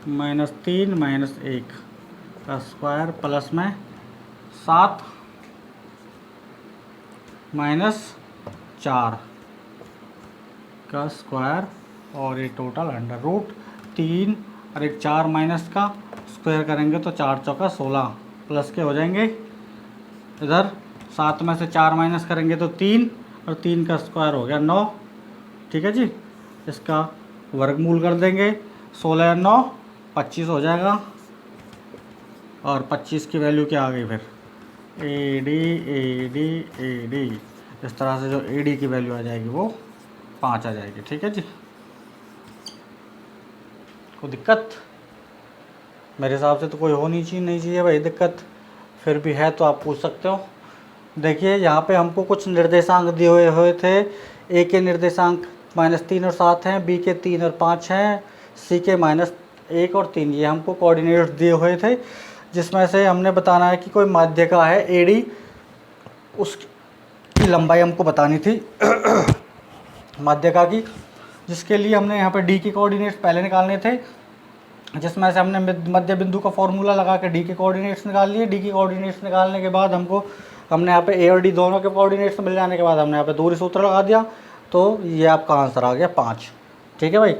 -3 - 1 का स्क्वायर प्लस में 7 - 4 का स्क्वायर, और ये टोटल अंडर रूट 3 और एक 4 माइनस का स्क्वायर करेंगे तो 4 चौका 16 प्लस के हो जाएंगे। इधर 7 में से 4 माइनस करेंगे तो 3, और 3 का स्क्वायर हो गया 9। ठीक है जी, इसका वर्गमूल कर देंगे, 16 और 9 25 हो जाएगा, और 25 की वैल्यू क्या आ गई फिर ए डी। इस तरह से जो ए डी की वैल्यू आ जाएगी वो 5 आ जाएगी। ठीक है जी, कोई दिक्कत? मेरे हिसाब से तो कोई हो नहीं चाहिए भाई दिक्कत। फिर भी है तो आप पूछ सकते हो। देखिए यहाँ पे हमको कुछ निर्देशांक दिए हुए थे। ए के निर्देशांक -3 और 7 हैं, बी के 3 और 5 हैं, सी के -1 और 3। ये हमको कोऑर्डिनेट्स दिए हुए थे, जिसमें से हमने बताना है कि कोई माध्यिका है एडी, उसकी लंबाई हमको बतानी थी माध्यिका की, जिसके लिए हमने यहाँ पे डी के कोऑर्डिनेट्स पहले निकालने थे, जिसमें से हमने मध्य बिंदु का फॉर्मूला लगा के डी के कोऑर्डिनेट्स निकाल लिए। डी के कोऑर्डिनेट्स निकालने के बाद हमने यहाँ पे ए और डी दोनों के कोऑर्डिनेट्स मिल जाने के बाद हमने यहाँ पे दूरी सूत्र लगा दिया, तो ये आपका आंसर आ गया 5। ठीक है भाई,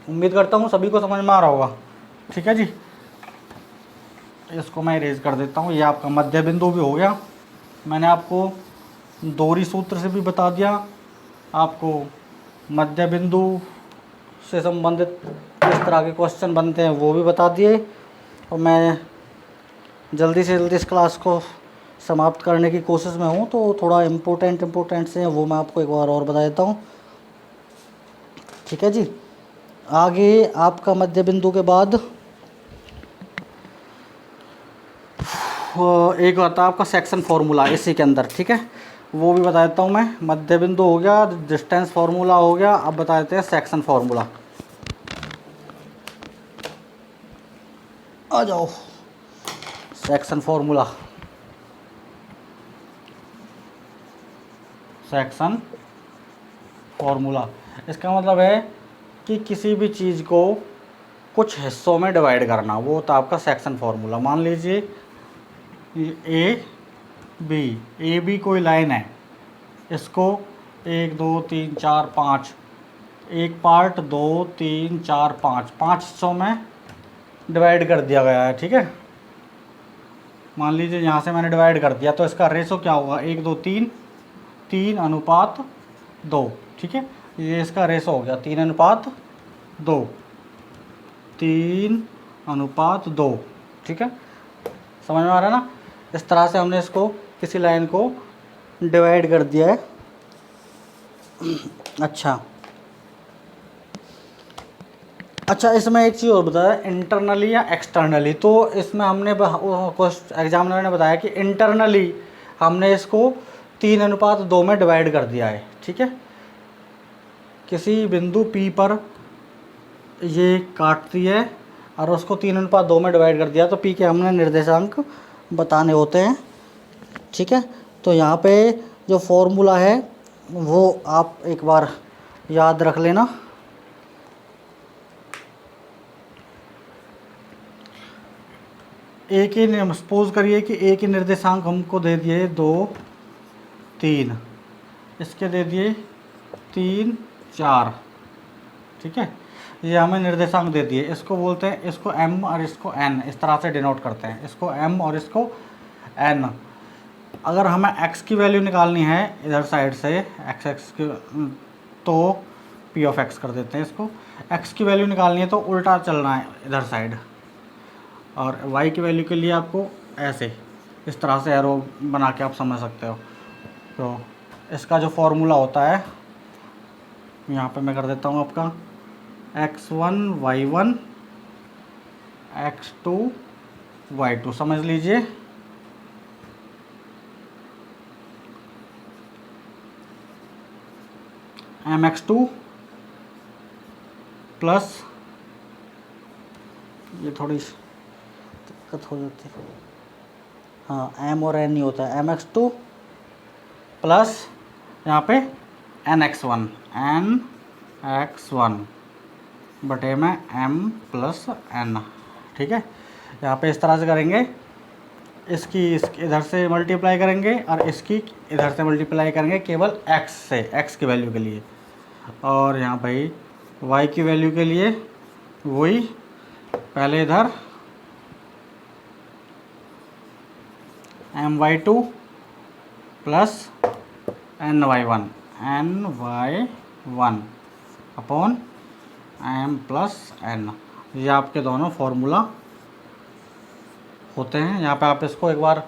उम्मीद करता हूँ सभी को समझ में आ रहा होगा। ठीक है जी, इसको मैं इरेज कर देता हूँ। ये आपका मध्य बिंदु भी हो गया, मैंने आपको दूरी सूत्र से भी बता दिया, आपको मध्य बिंदु से संबंधित किस तरह के क्वेश्चन बनते हैं वो भी बता दिए, और मैं जल्दी से जल्दी इस क्लास को समाप्त करने की कोशिश में हूँ। तो थोड़ा इम्पोर्टेंट से हैं वो मैं आपको एक बार और बता देता हूँ। ठीक है जी, आगे आपका मध्य बिंदु के बाद एक आता है आपका सेक्शन फार्मूला इसी के अंदर। ठीक है, वो भी बता देता हूँ मैं। मध्य बिंदु हो गया, डिस्टेंस फार्मूला हो गया, अब बता देते हैं सेक्शन फार्मूला। आ जाओ, सेक्शन फार्मूला। सेक्शन फार्मूला इसका मतलब है कि किसी भी चीज़ को कुछ हिस्सों में डिवाइड करना, वो होता है आपका सेक्शन फार्मूला। मान लीजिए ए बी कोई लाइन है, इसको 1 2 3 4 5 एक पार्ट 2 3 4 5 5 हिस्सों में डिवाइड कर दिया गया है, ठीक है। मान लीजिए यहाँ से मैंने डिवाइड कर दिया, तो इसका रेशो क्या होगा, 1 2 3 3:2, ठीक है। ये इसका रेशो हो गया 3:2, 3:2, ठीक है। समझ में आ रहा है ना। इस तरह से हमने इसको किसी लाइन को डिवाइड कर दिया है। अच्छा, इसमें एक चीज़ और बताया, इंटरनली या एक्सटर्नली। तो इसमें हमने एग्जामिनर ने बताया कि इंटरनली हमने इसको 3:2 में डिवाइड कर दिया है, ठीक है। किसी बिंदु P पर ये काटती है और उसको 3:2 में डिवाइड कर दिया, तो P के हमने निर्देशांक बताने होते हैं, ठीक है। तो यहाँ पे जो फॉर्मूला है वो आप एक बार याद रख लेना। ए के सपोज करिए कि ए के निर्देशांक हमको दे दिए 2 3, इसके दे दिए 3 4, ठीक है। ये हमें निर्देशांक दे दिए, इसको बोलते हैं, इसको m और इसको n, इस तरह से डिनोट करते हैं, इसको m और इसको n। अगर हमें x की वैल्यू निकालनी है इधर साइड से, x की, तो p ऑफ x कर देते हैं इसको। x की वैल्यू निकालनी है तो उल्टा चलना है इधर साइड, और y की वैल्यू के लिए आपको ऐसे इस तरह से एरो बना के आप समझ सकते हो। तो इसका जो फॉर्मूला होता है, यहाँ पे मैं कर देता हूँ आपका x1 y1 x2 y2, समझ लीजिए। mx2 प्लस, ये थोड़ी दिक्कत हो जाती है, हाँ m और n नहीं होता है, mx2 प्लस यहाँ पे nx1 बटे में m प्लस n, ठीक है। यहाँ पे इस तरह से करेंगे, इसकी इधर से मल्टीप्लाई करेंगे और इसकी इधर से मल्टीप्लाई करेंगे केवल x से, x की वैल्यू के लिए। और यहाँ भाई y की वैल्यू के लिए वही, पहले इधर my2 plus ny1 upon m plus n, ये आपके दोनों फॉर्मूला होते हैं। यहाँ पे आप इसको एक बार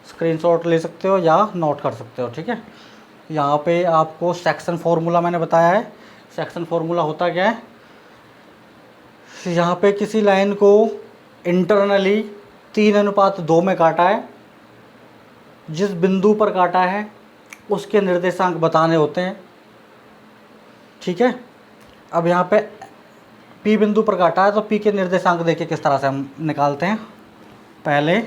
स्क्रीनशॉट ले सकते हो या नोट कर सकते हो, ठीक है। यहाँ पे आपको सेक्शन फार्मूला मैंने बताया है। सेक्शन फार्मूला होता क्या है, यहाँ पे किसी लाइन को इंटरनली 3:2 में काटा है, जिस बिंदु पर काटा है उसके निर्देशांक बताने होते हैं, ठीक है। अब यहाँ पे P बिंदु पर काटा है, तो P के निर्देशांक देखिए किस तरह से हम निकालते हैं। पहले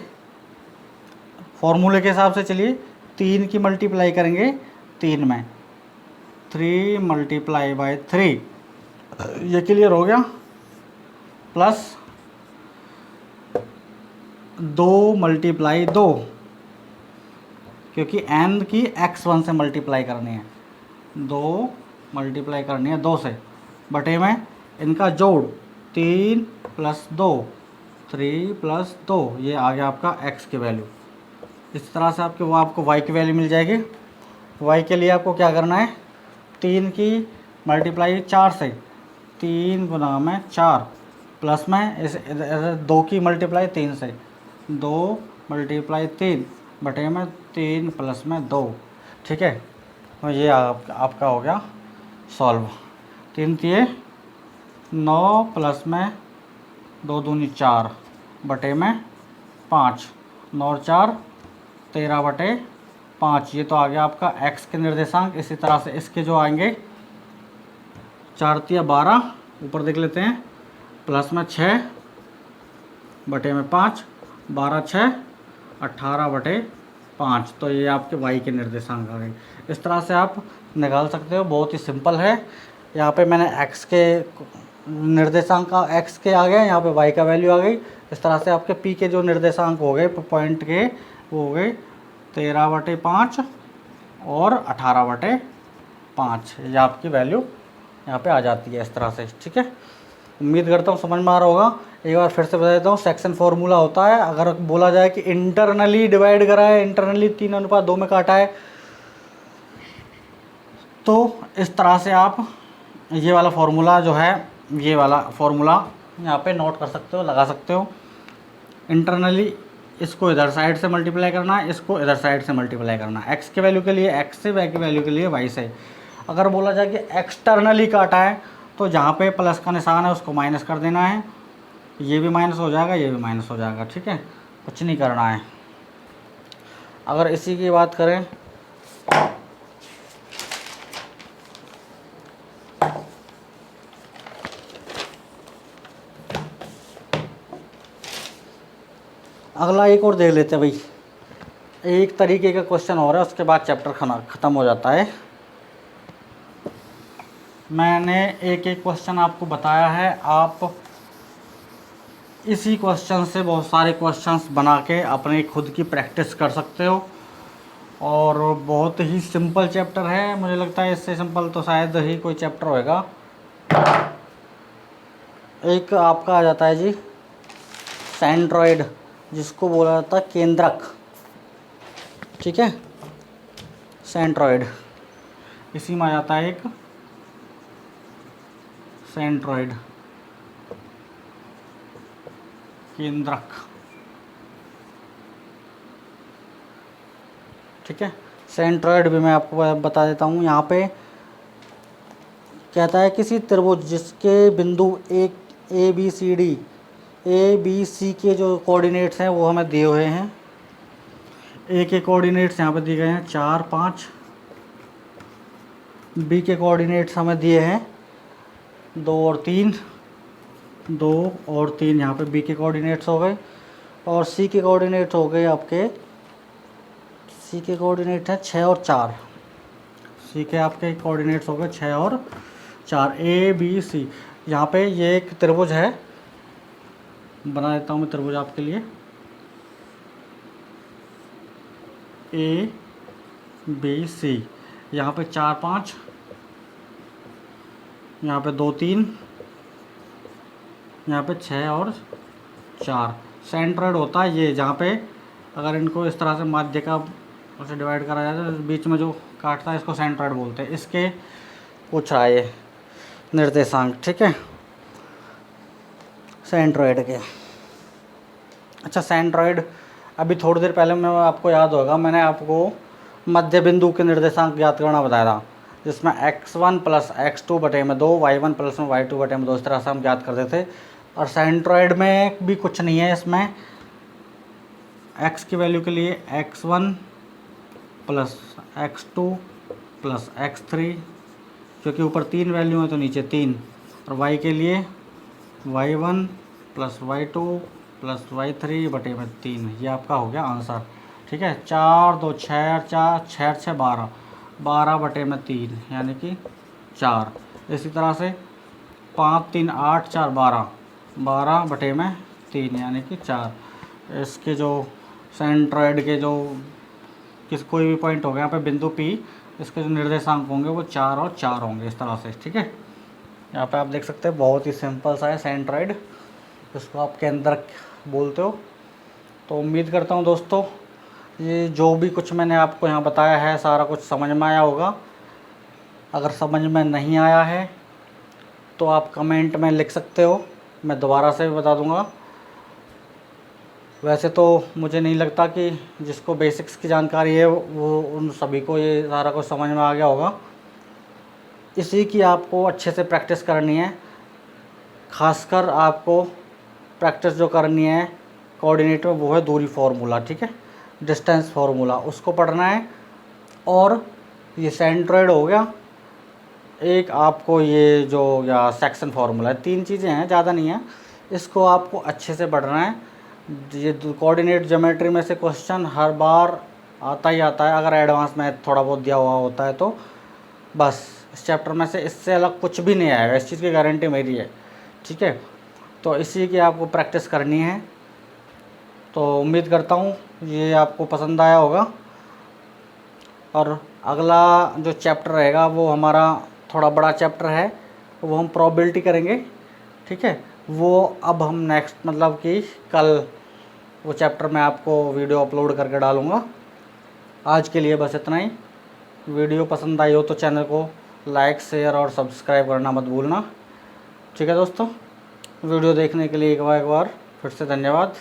फॉर्मूले के हिसाब से चलिए, 3 की मल्टीप्लाई करेंगे 3 में, 3 मल्टीप्लाई बाय 3, ये क्लियर हो गया। प्लस 2 मल्टीप्लाई 2, क्योंकि n की x1 से मल्टीप्लाई करनी है, 2 मल्टीप्लाई करनी है 2 से, बटे में इनका जोड़ 3 प्लस 2, 3 प्लस 2, ये आ गया आपका x की वैल्यू। इस तरह से आपको y की वैल्यू मिल जाएगी। y के लिए आपको क्या करना है, 3 की मल्टीप्लाई 4 से, 3 गुना में 4, प्लस में इस 2 की मल्टीप्लाई 3 से, 2 मल्टीप्लाई 3 बटे में 3 प्लस में 2, ठीक है। तो ये आपका हो गया सॉल्व। 3 3 9 प्लस में 2 दूनी 4 बटे में 5, 9 और 4 13 बटे 5, ये तो आ गया आपका x के निर्देशांक। इसी तरह से इसके जो आएंगे 4 3 12, ऊपर देख लेते हैं, प्लस में 6 बटे में 5, 12 6 18 बटे 5, तो ये आपके y के निर्देशांक आ गए। इस तरह से आप निकाल सकते हो, बहुत ही सिंपल है। यहाँ पे मैंने x के निर्देशांक का x के आ गया, यहाँ पे y का वैल्यू आ गई। इस तरह से आपके p के जो निर्देशांक हो गए पॉइंट के, वो हो गए 13/5 और 18/5। ये आपकी वैल्यू यहाँ पे आ जाती है इस तरह से, ठीक है। उम्मीद करता हूँ समझ में आ रहा होगा। एक बार फिर से बता देता हूँ, सेक्शन फार्मूला होता है, अगर बोला जाए कि इंटरनली डिवाइड करा है, इंटरनली 3:2 में काटा है, तो इस तरह से आप ये वाला फार्मूला जो है, ये वाला फार्मूला यहाँ पे नोट कर सकते हो, लगा सकते हो। इंटरनली इसको इधर साइड से मल्टीप्लाई करना है, इसको इधर साइड से मल्टीप्लाई करना है, एक्स के वैल्यू के लिए एक्स से, वाई की वैल्यू के लिए वाई से। अगर बोला जाए कि एक्सटर्नली काटा है, तो जहाँ पे प्लस का निशान है उसको माइनस कर देना है, ये भी माइनस हो जाएगा, ये भी माइनस हो जाएगा, ठीक है, कुछ नहीं करना है। अगर इसी की बात करें, अगला एक और देख लेते हैं भाई, एक तरीके का क्वेश्चन हो रहा है, उसके बाद चैप्टर ख़त्म हो जाता है। मैंने एक एक क्वेश्चन आपको बताया है, आप इसी क्वेश्चन से बहुत सारे क्वेश्चंस बना के अपने खुद की प्रैक्टिस कर सकते हो। और बहुत ही सिंपल चैप्टर है, मुझे लगता है इससे सिंपल तो शायद ही कोई चैप्टर होएगा। एक आपका आ जाता है जी सेंट्रॉइड, जिसको बोला जाता है केंद्रक, ठीक है, सेंट्रॉइड, इसी में आ जाता है एक सेंट्रॉइड, केंद्रक, ठीक है। सेंट्रॉइड भी मैं आपको बता देता हूँ। यहाँ पे कहता है किसी त्रिभुज जिसके बिंदु ए बी सी के जो कोऑर्डिनेट्स हैं वो हमें दिए हुए हैं। ए के कोऑर्डिनेट्स यहाँ पे दिए गए हैं 4, 5, बी के कोऑर्डिनेट्स हमें दिए हैं 2 और 3, 2 और 3 यहाँ पे बी के कोऑर्डिनेट्स हो गए। और सी के कोऑर्डिनेट्स हो गए आपके, सी के कोऑर्डिनेट है 6 और 4, सी के आपके कोऑर्डिनेट्स हो गए 6 और 4, ए बी सी। यहाँ पे ये एक त्रिभुज है, बना देता हूँ मैं त्रिभुज आपके लिए, ए बी सी, यहाँ पे 4, 5, यहाँ पे 2, 3, यहाँ पे 6 और 4। सेंट्रॉइड होता है ये, जहाँ पे अगर इनको इस तरह से माध्य का उसे डिवाइड करा जाए तो बीच में जो काटता है इसको सेंट्रॉइड बोलते हैं। इसके पूछ रहा है ये निर्देशांक, ठीक है, सेंट्रॉइड के। अच्छा, सेंट्रॉइड अभी थोड़ी देर पहले मैं आपको याद होगा, मैंने आपको मध्य बिंदु के निर्देशांक ज्ञात करना बताया था, जिसमें x1 + x2/2, y1 + y2/2, इस तरह से हम ज्ञात करते थे। और सेंट्रॉइड में भी कुछ नहीं है, इसमें x की वैल्यू के लिए x1 + x2 + x3, क्योंकि ऊपर 3 वैल्यू है तो नीचे 3, और y के लिए y1 + y2 + y3/3। ये आपका हो गया आंसर, ठीक है। 4, 2, 6, 4, 6, 6, 12, 12/3 यानी कि 4। इसी तरह से 5, 3, 8, 4, 12, 12/3 यानी कि 4। इसके जो सेंट्रॉइड के जो कोई भी पॉइंट हो गया यहाँ पे बिंदु P, इसके जो निर्देशांक होंगे वो 4 और 4 होंगे, इस तरह से, ठीक है। यहाँ पे आप देख सकते हैं बहुत ही सिंपल सा है सेंट्रॉइड, इसको आप केंद्रक बोलते हो। तो उम्मीद करता हूँ दोस्तों ये जो भी कुछ मैंने आपको यहाँ बताया है सारा कुछ समझ में आया होगा। अगर समझ में नहीं आया है तो आप कमेंट में लिख सकते हो, मैं दोबारा से भी बता दूँगा। वैसे तो मुझे नहीं लगता कि जिसको बेसिक्स की जानकारी है वो उन सभी को ये सारा कुछ समझ में आ गया होगा। इसी की आपको अच्छे से प्रैक्टिस करनी है, खासकर आपको प्रैक्टिस जो करनी है कोऑर्डिनेट में वो है दूरी फार्मूला, ठीक है, डिस्टेंस फार्मूला, उसको पढ़ना है। और ये सेंट्रॉइड हो गया, एक आपको ये जो या सेक्शन फार्मूला है, 3 चीज़ें हैं, ज़्यादा नहीं है, इसको आपको अच्छे से पढ़ना है। ये कोऑर्डिनेट ज्योमेट्री में से क्वेश्चन हर बार आता ही आता है, अगर एडवांस मैथ थोड़ा बहुत दिया हुआ होता है तो। बस इस चैप्टर में से इससे अलग कुछ भी नहीं आएगा, इस चीज़ की गारंटी मेरी है, ठीक है। तो इसी की आपको प्रैक्टिस करनी है। तो उम्मीद करता हूँ ये आपको पसंद आया होगा। और अगला जो चैप्टर रहेगा वो हमारा थोड़ा बड़ा चैप्टर है, वो हम प्रोबेबिलिटी करेंगे, ठीक है। वो अब हम नेक्स्ट मतलब कि कल वो चैप्टर मैं आपको वीडियो अपलोड करके डालूँगा। आज के लिए बस इतना ही। वीडियो पसंद आई हो तो चैनल को लाइक, शेयर और सब्सक्राइब करना मत भूलना, ठीक है दोस्तों। वीडियो देखने के लिए एक बार फिर से धन्यवाद।